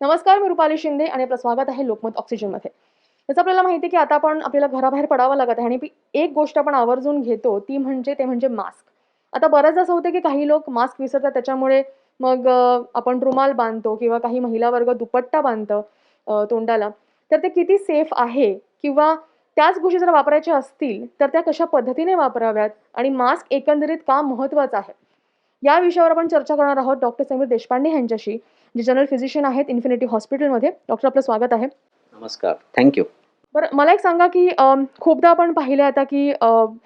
नमस्कार, मी रुपाली शिंदे आणि आपलं स्वागत आहे लोकमत ऑक्सिजनमध्ये. जसं आपल्याला माहिती आहे, की आता आपल्याला घराबाहेर पडावं लागत आहे आणि एक गोष्ट आपण आवर्जून घेतो, ते म्हणजे मास्क. आता बऱ्याचदा असं होतं, की काही लोक मास्क विसरतात त्याच्यामुळे मग आपण रुमाल बांधतो किंवा काही महिला वर्ग दुपट्टा बांधतं तोंडाला. तर ते किती सेफ आहे किंवा त्याच गोष्टी जर वापरायच्या असतील, तर त्या कशा पद्धतीने वापराव्यात आणि मास्क एकंदरीत का महत्त्वाचा आहे? या विषयावर आपण चर्चा करणार आहोत डॉक्टर समीर देशपांडे यांच्याशी, जे जनरल फिजिशियन आहेत इन्फिनिटी हॉस्पिटलमध्ये. डॉक्टर, आपलं स्वागत आहे. नमस्कार. Thank you. बरं, मला एक सांगा, की खूपदा आपण पाहिलं आता, की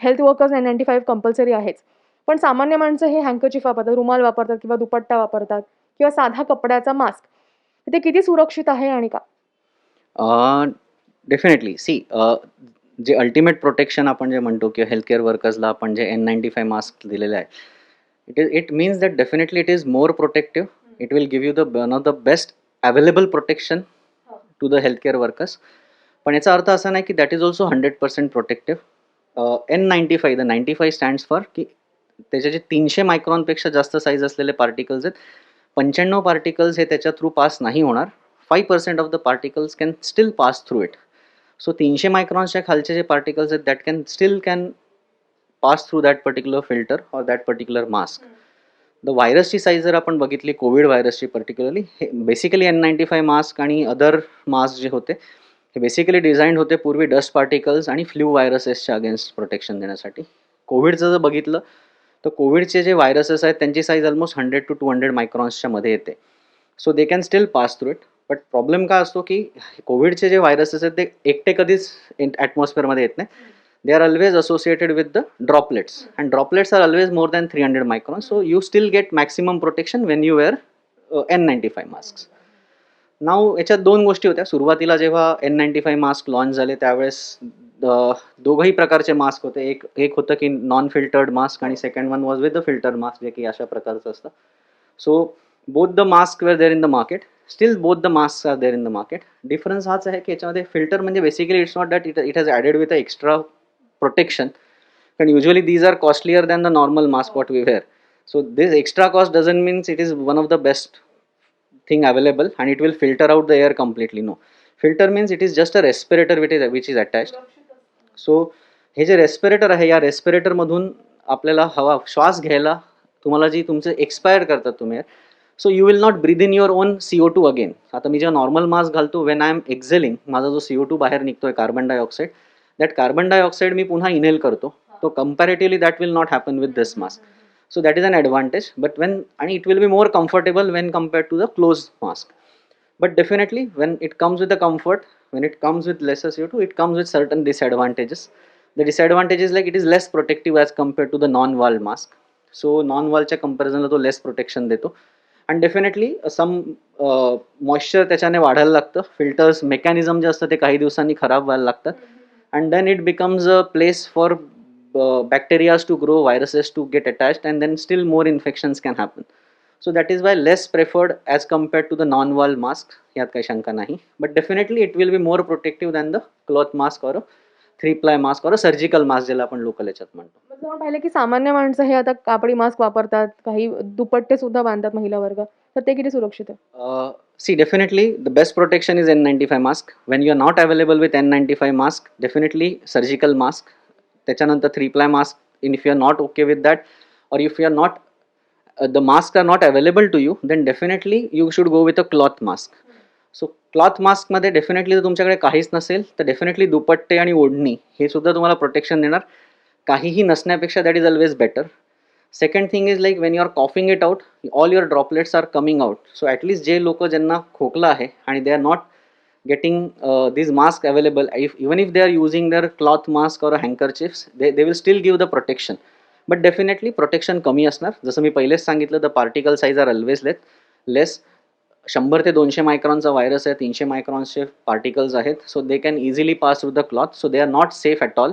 हेल्थ वर्कर्स N95 कंपल्सरी आहेच. पण सामान्य माणसं हे हँकरचीफ वापरतात, रुमाल वापरतात किंवा दुपट्टा वापरतात किंवा साधा कपड्याचा मास्क. ते किती सुरक्षित आहे आणि का? डेफिनेटली. जे अल्टिमेट प्रोटेक्शन आपण जे म्हणतो किंवा हेल्थकेअर वर्कर्सला आपण जे N95 मास्क दिलेले आहे, it means that definitely it is more protective. It will give you one of the best available protection to the healthcare workers. पण याचा अर्थ असा नाही की that is also 100% protective. N95, the 95 stands for की त्याचे जे 300 मायक्रॉनपेक्षा जास्त साईज असलेले पार्टिकल्स आहेत, 95 पार्टिकल्स हे त्याच्या थ्रू पास नाही होणार. 5% of the particles can still pass through it. So 300 मायक्रॉन्सच्या खालचे जे पार्टिकल्स आहेत that can pass through that particular filter or that particular mask. The व्हायरसची साईज जर आपण बघितली, कोविड व्हायरसची पर्टिक्युलरली, हे बेसिकली N95 मास्क आणि अदर मास्क जे होते हे बेसिकली डिझाईन होते पूर्वी डस्ट पार्टिकल्स आणि फ्ल्यू व्हायरसेसच्या अगेन्स्ट प्रोटेक्शन देण्यासाठी. कोविडचं जर बघितलं तर कोविडचे जे व्हायरसेस आहेत त्यांची साईज ऑलमोस्ट 100 to 200 मायक्रॉन्सच्या मध्ये येते. So they can still pass through it. But problem काय असतो की कोविडचे जे व्हायरसेस आहेत ते एकटे कधीच ॲटमॉस्फिअरमध्ये येत नाही. They are always associated with the droplets, and droplets are always more than 300 micron. So you still get maximum protection when you wear N95 mask. Now याच्यात दोन गोष्टी होत्या. सुरुवातीला जेव्हा N95 मास्क लॉन्च झाले त्यावेळेस दोघंही प्रकारचे मास्क होते. एक होतं की नॉन फिल्टर्ड मास्क आणि second one was with the filtered mask, जे की अशा प्रकारचं असतं. So both the mask were there in the market. Still both the mask are there in the market. Difference हाच आहे की याच्यामध्ये फिल्टर म्हणजे basically it's not that it has added with a extra protection. कारण usually these are costlier than the normal mask what we wear. So this extra cost doesn't mean it is one of the best thing available and it will filter out the air completely. No, filter means it is just a respirator which is attached. So हे जे respirator आहे, या respirator मधून आपल्याला हवा श्वास घ्यायला तुम्हाला जी तुमचे एक्सपायर करतात तुम्ही, so you will not breathe in your own CO2 again. आता मी जेव्हा नॉर्मल मास्क घालतो, वेन आय एम एक्झेलिंग, माझा जो CO2 बाहेर निघतोय carbon dioxide, that carbon dioxide मी पुन्हा इनहेल करतो. तो comparatively that will not happen with this mask. So that is an advantage, but and it will be more comfortable when compared to the closed mask. But definitely when it comes with the comfort, when it comes with lesser CO2, it comes with certain disadvantages. The disadvantage is like it is less protective as compared to the non-wall mask. So non-wall च्या comparison ला तो less protection देतो. And definitely some moisture त्याच्याने वाढायला लागतं. Filters mechanism जे असतं ते काही दिवसांनी खराब व्हायला लागतात. And then it becomes a place for bacteria to grow, viruses to get attached, and then still more infections can happen. So that is why less preferred as compared to the non-wall mask. यात काही शंका नाही. But definitely it will be more protective than the cloth mask or a 3-ply mask or a surgical mask ज्याला आपण local याच्यात म्हणतो. म्हणजे आपण पाहिलं, की सामान्य माणसं हे आता कापडी मास्क वापरतात, काही दुपट्टे सुद्धा बांधतात महिला वर्ग. तर ते किती सुरक्षित आहे? See, definitely the best protection is N95 mask. When you are not available with N95 mask, definitely surgical mask. त्याच्यानंतर 3-ply mask. And if you are not okay with that, or if you are not the masks are not available to you, then definitely you should go with a cloth mask. So cloth मास्कमध्ये definitely जर तुमच्याकडे काहीच नसेल तर definitely दुपट्टे आणि ओढणी हे सुद्धा तुम्हाला प्रोटेक्शन देणार. काहीही नसण्यापेक्षा that is always better. Second thing is like when you are coughing it out, all your droplets are coming out. So at least जे लोक ज्यांना खोकला आहे आणि they are not getting these masks available, even if they are using their cloth mask or handkerchiefs, they will still give the protection. But definitely protection कमी असणार. जसं मी पहिलेच सांगितलं, the particle size are always less. 100 ते 200 मायक्रॉनचा virus आहे, 300 मायक्रॉन्सचे particles आहेत. So they can easily pass through the cloth. So they are not safe at all,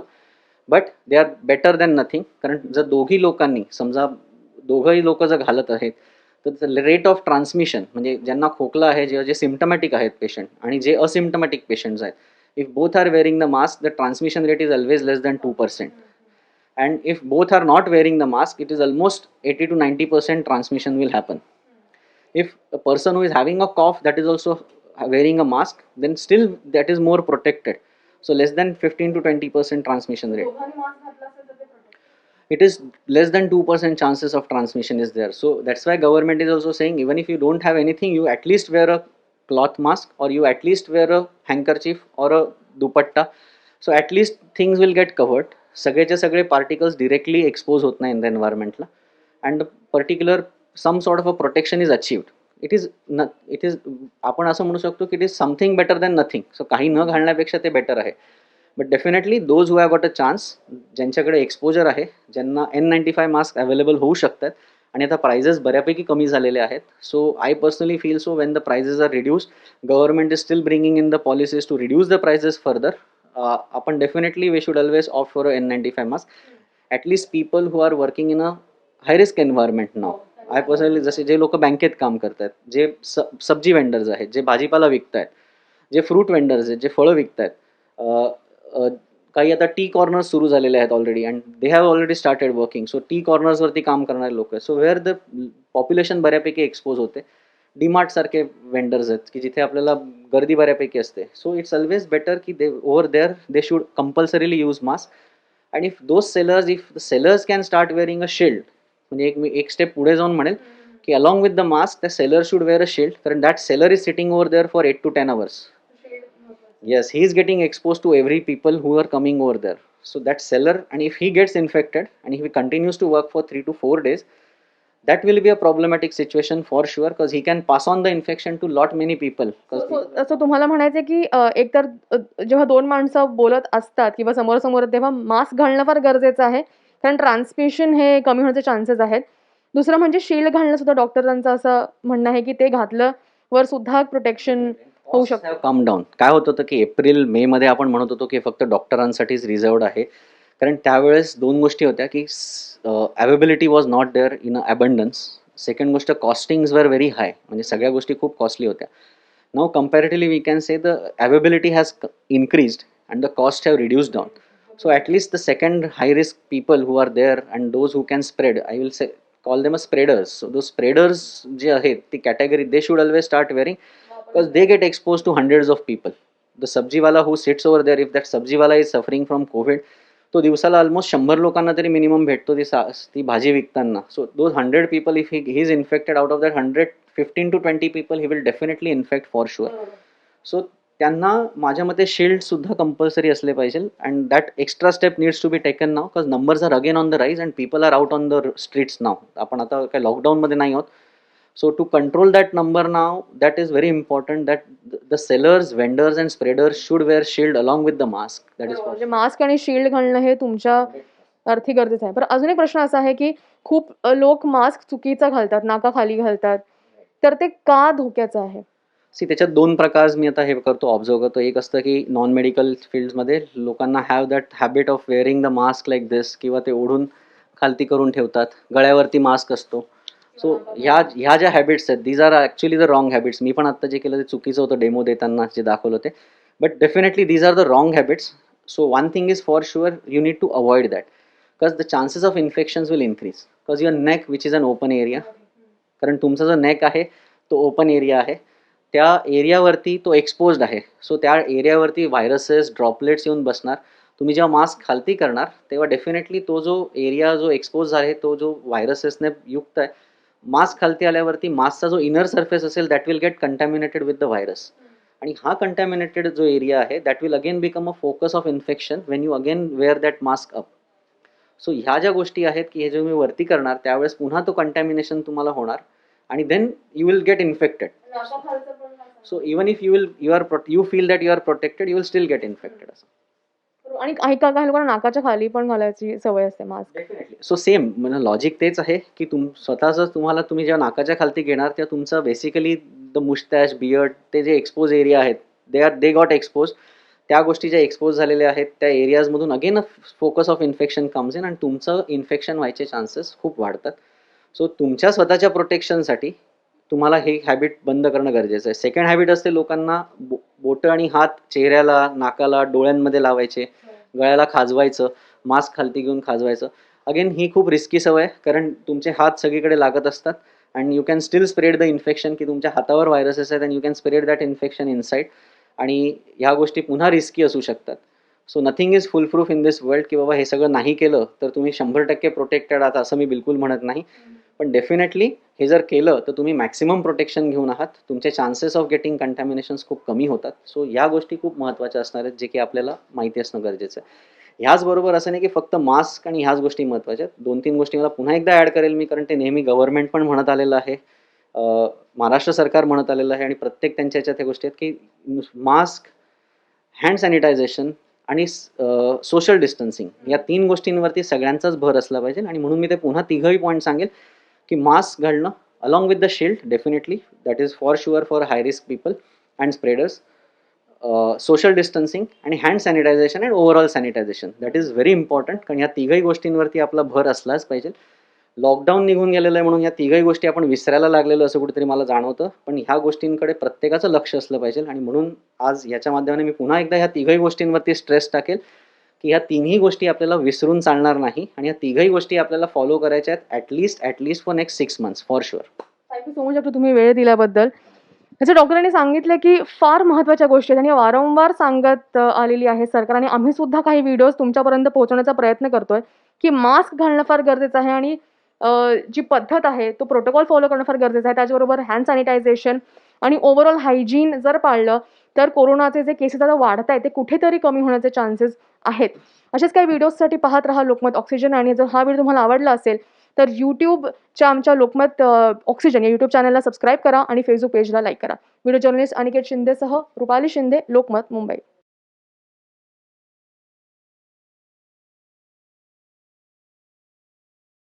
but they are better than nothing. कारण जर दोघी लोकांनी समजा दोघंही लोक जर घालत आहेत तर रेट ऑफ ट्रान्समिशन म्हणजे ज्यांना खोकला आहे, जे सिम्टमॅटिक आहेत पेशंट आणि जे असिम्टमॅटिक पेशंट्स आहेत, if both are wearing the mask, the transmission rate is always less than 2%. and if both are not wearing the mask, it is almost 80 to 90% transmission will happen. If a person who is having a cough that is also wearing a mask, then still that is more protected. So less than 15 to 20% transmission rate. It is less than 2% chances of transmission is there. So that's why government is also saying, even if you don't have anything, you at least wear a cloth mask, or you at least wear a handkerchief or a dupatta. So at least things will get covered. सगळेचे सगळे particles directly expose होत नाही in the environment ला, and the particular some sort of a protection is achieved. It is आपण असं म्हणू शकतो की it is something better than nothing. So काही न घालण्यापेक्षा ते better आहे. But definitely those who have got a chance, ज्यांच्याकडे एक्सपोजर आहे, ज्यांना N95 मास्क अवेलेबल होऊ शकतात, आणि आता प्राइजेस बऱ्यापैकी कमी झालेले आहेत. So I personally feel so when the prices are reduce, government is still bringing in the policies to reduce the prices further. आपण definitely we should always opt for N95 mask. At least people who are working in a high risk environment now. I personally, जसे जे लोक बँकेत काम करतात, जे सब्जी vendors आहेत, जे भाजीपाला विकतायत, जे फ्रूट वेंडर्स आहेत, जे फळं विकतायत, काही आता टी कॉर्नर्स सुरू झालेले आहेत already, and they have already started working. So tea कॉर्नर्सवरती काम करणारे लोक आहेत. सो वेअर द पॉप्युलेशन बऱ्यापैकी एक्सपोज होते. डीमार्ट सारखे वेंडर्स आहेत की जिथे आपल्याला गर्दी बऱ्यापैकी असते. सो इट्स ऑलवेज बेटर की they over there they should compulsorily use mask. And if those sellers, if the sellers can start wearing a shield, म्हणजे मी एक स्टेप पुढे जाऊन म्हणेल की along with the mask the seller should wear a shield, कारण that seller is sitting over there for 8 to 10 hours. Yes, he is getting exposed to every people who are coming over there. So that seller, and if he gets infected and if he continues to work for 3 to 4 days, that will be a problematic situation for sure, because he can pass on the infection to lot many people. असं तुम्हाला म्हणायचं की एकतर जेव्हा दोन माणसं बोलत असतात किंवा समोरासमोर, तेव्हा मास्क घालणं फार गरजेचं आहे, कारण ट्रान्समिशन हे कमी होण्याचे चान्सेस आहेत. दुसरं म्हणजे शिल्ड घालणं सुद्धा डॉक्टरांचं असं म्हणणं आहे की ते घातलं वर सुद्धा प्रोटेक्शन होऊ शकतं. Come down. काय होत होतं की एप्रिल मे मध्ये आपण म्हणत होतो की फक्त डॉक्टरांसाठीच रिझर्वड आहे, कारण त्यावेळेस दोन गोष्टी होत्या की availability was not there in abundance. Second गोष्ट, कॉस्टिंग्स वर व्हेरी हाय, म्हणजे सगळ्या गोष्टी खूप कॉस्टली होत्या. Now comparatively we can say the availability has increased and the cost have reduced down. So at least the second high risk people who are there and those who can spread, I will say call them a spreaders. So those spreaders जे आहेत ती category, they should always start wearing, because they get exposed to hundreds of people. The sabjiwala who sits over there, if that sabjiwala is suffering from COVID, तो दिवसाला almost 100 लोकांना तरी minimum भेटतो ती भाजी विकताना. So those 100 people, if he is infected, out of that 100, 15 to 20 people he will definitely infect for sure. सो त्यांना माझ्या मते शिल्ड सुद्धा कंपल्सरी असले पाहिजे, and that extra step needs to be taken now, because numbers are again on the rise and people are out on the streets now. आपण आता काय लॉकडाऊनमध्ये नाही आहोत. So to control that number now, that is very important that the sellers, vendors and spreaders should wear shield along with the mask. That is for म्हणजे mask आणि shield घालणं हे तुमच्या अर्थी गरजेचं आहे. पण अजून एक प्रश्न असा आहे की खूप लोक मास्क चुकीचा घालतात, नाकाखाली घालतात, तर ते का धोक्याचं आहे? सी त्याच्यात दोन प्रकार मी आता हे करतो, ऑब्झर्व करतो. एक असतं की नॉन मेडिकल फील्डमध्ये लोकांना have that habit of wearing the mask like this, किंवा ते ओढून खालती करून ठेवतात, गळ्यावरती मास्क असतो. सो ह्या ज्या हॅबिट्स आहेत, these are actually the wrong habits. मी पण आत्ता जे केलं ते चुकीचं होतं डेमो देताना जे दाखवलं ते, but definitely these are the wrong habits. So one thing is for sure, you need to avoid that, because the chances of infections will increase, because your neck which is an open area, कारण तुमचा जो neck आहे तो open area आहे, त्या एरियावरती तो exposed आहे. So त्या एरियावरती व्हायरसेस, ड्रॉपलेट्स येऊन बसणार. तुम्ही जेव्हा मास्क खालती करणार तेव्हा डेफिनेटली तो जो एरिया जो एक्सपोज आहे, तो जो व्हायरसेसने युक्त आहे, मास्क खालती आल्यावरती मास्कचा जो इनर सरफेस असेल that will get contaminated with the virus, आणि हा कंटॅमिनेटेड जो एरिया आहे that will again become a focus of infection when you again wear that mask up. So ह्या ज्या गोष्टी आहेत की हे जे मी वरती करणार त्यावेळेस पुन्हा तो कंटॅमिनेशन तुम्हाला होणार, आणि then you will get infected. So even if you feel that you are protected, you will still get infected. असं. आणि काही लोकांना नाकाच्या खाली पण घालायची सवय असते मास्क. सो सेम म्हणजे लॉजिक तेच आहे की स्वतःच तुम्हाला, तुम्ही जेव्हा नाकाच्या खालती घेणार तेव्हा तुमचं बेसिकली द मुस्टॅच, बियर्ड, ते जे एक्सपोज एरिया आहेत दे गॉट एक्सपोज. त्या गोष्टी ज्या एक्सपोज झालेल्या आहेत त्या एरियाजमधून again a focus of infection comes in, आणि तुमचं इन्फेक्शन व्हायचे चान्सेस खूप वाढतात. सो तुमच्या स्वतःच्या प्रोटेक्शनसाठी तुम्हाला हे हॅबिट बंद करणं गरजेचं आहे. सेकंड हॅबिट असते लोकांना बोटं आणि हात चेहऱ्याला, नाकाला, डोळ्यांमध्ये लावायचे, गळ्याला खाजवायचं, मास्क खालती घेऊन खाजवायचं. अगेन ही खूप रिस्की सवय आहे, कारण तुमचे हात सगळीकडे लागत असतात and you can still spread the infection, की तुमच्या हातावर व्हायरसेस आहेत and you can spread that infection inside. आणि ह्या गोष्टी पुन्हा रिस्की असू शकतात. So nothing is full proof in this world, की बाबा हे सगळं नाही केलं तर तुम्ही 100% प्रोटेक्टेड आहात असं मी बिलकुल म्हणत नाही. पण डेफिनेटली हे जर केलं तर तुम्ही मॅक्सिमम प्रोटेक्शन घेऊन आहात. तुमचे चान्सेस ऑफ गेटिंग कंटॅमिनेशन्स खूप कमी होतात. सो या गोष्टी खूप महत्त्वाच्या असणार आहेत, जे की आपल्याला माहिती असणं गरजेचं आहे. ह्याचबरोबर असं नाही की फक्त मास्क आणि ह्याच गोष्टी महत्त्वाच्या आहेत. 2-3 गोष्टी मला पुन्हा एकदा ॲड करेल मी, कारण ते नेहमी गव्हर्नमेंट पण म्हणत आलेलं आहे. महाराष्ट्र सरकार म्हणत आलेलं आहे आणि प्रत्येक त्यांच्या ह्याच्यात ह्या गोष्टी आहेत, की मास्क, हँड सॅनिटायझेशन आणि सोशल डिस्टन्सिंग या 3 गोष्टींवरती सगळ्यांचाच भर असला पाहिजे. आणि म्हणून मी ते पुन्हा तिघंही पॉईंट सांगेल, की मास्क घालणं along with the shield definitely, that is for sure for high risk people and spreaders. Social distancing आणि hand sanitization and overall sanitization, that is very important, कारण या तिघही गोष्टींवरती आपला भर असलाच पाहिजे. लॉकडाऊन निघून गेलेलं आहे म्हणून या तिघही गोष्टी आपण विसरायला लागलेलो असं कुठेतरी मला जाणवतं. पण ह्या गोष्टींकडे प्रत्येकाचं लक्ष असलं पाहिजे. आणि म्हणून आज याच्या माध्यमाने मी पुन्हा एकदा ह्या तिघही गोष्टींवरती स्ट्रेस टाकेल, की ह्या तिन्ही गोष्टी आपल्याला विसरून चालणार नाही आणि या तिघही गोष्टी आपल्याला फॉलो करायच्या आहेत at least for next 6 months for sure. Thank you so much doctor, तुम्ही वेळ दिल्याबद्दल. जसं डॉक्टरांनी सांगितलं की फार महत्त्वाच्या गोष्टी आहेत आणि वारंवार सांगत आलेली आहे सरकार, आणि आम्ही सुद्धा काही व्हिडिओज तुमच्यापर्यंत पोहोचवण्याचा प्रयत्न करतोय, की मास्क घालणं फार गरजेचं आहे आणि जी पद्धत आहे तो प्रोटोकॉल फॉलो करणं फार गरजेचं आहे. त्याचबरोबर हँड सॅनिटायझेशन आणि ओव्हरऑल हायजीन जर पाळलं तर कोरोनाचे जे केसेस आता वाढत आहेत ते कुठेतरी कमी होण्याचे चान्सेस आहेत. असेच काही व्हिडिओजसाठी पाहत राहा लोकमत ऑक्सिजन. आणि जर हा व्हिडिओ तुम्हाला आवडला असेल तर यूट्यूबच्या आमच्या लोकमत ऑक्सिजन या यूट्यूब चॅनलला सबस्क्राईब करा आणि फेसबुक पेजला लाईक करा. व्हिडिओ जर्नलिस्ट अनिकेत शिंदेसह रुपाली शिंदे, लोकमत, मुंबई.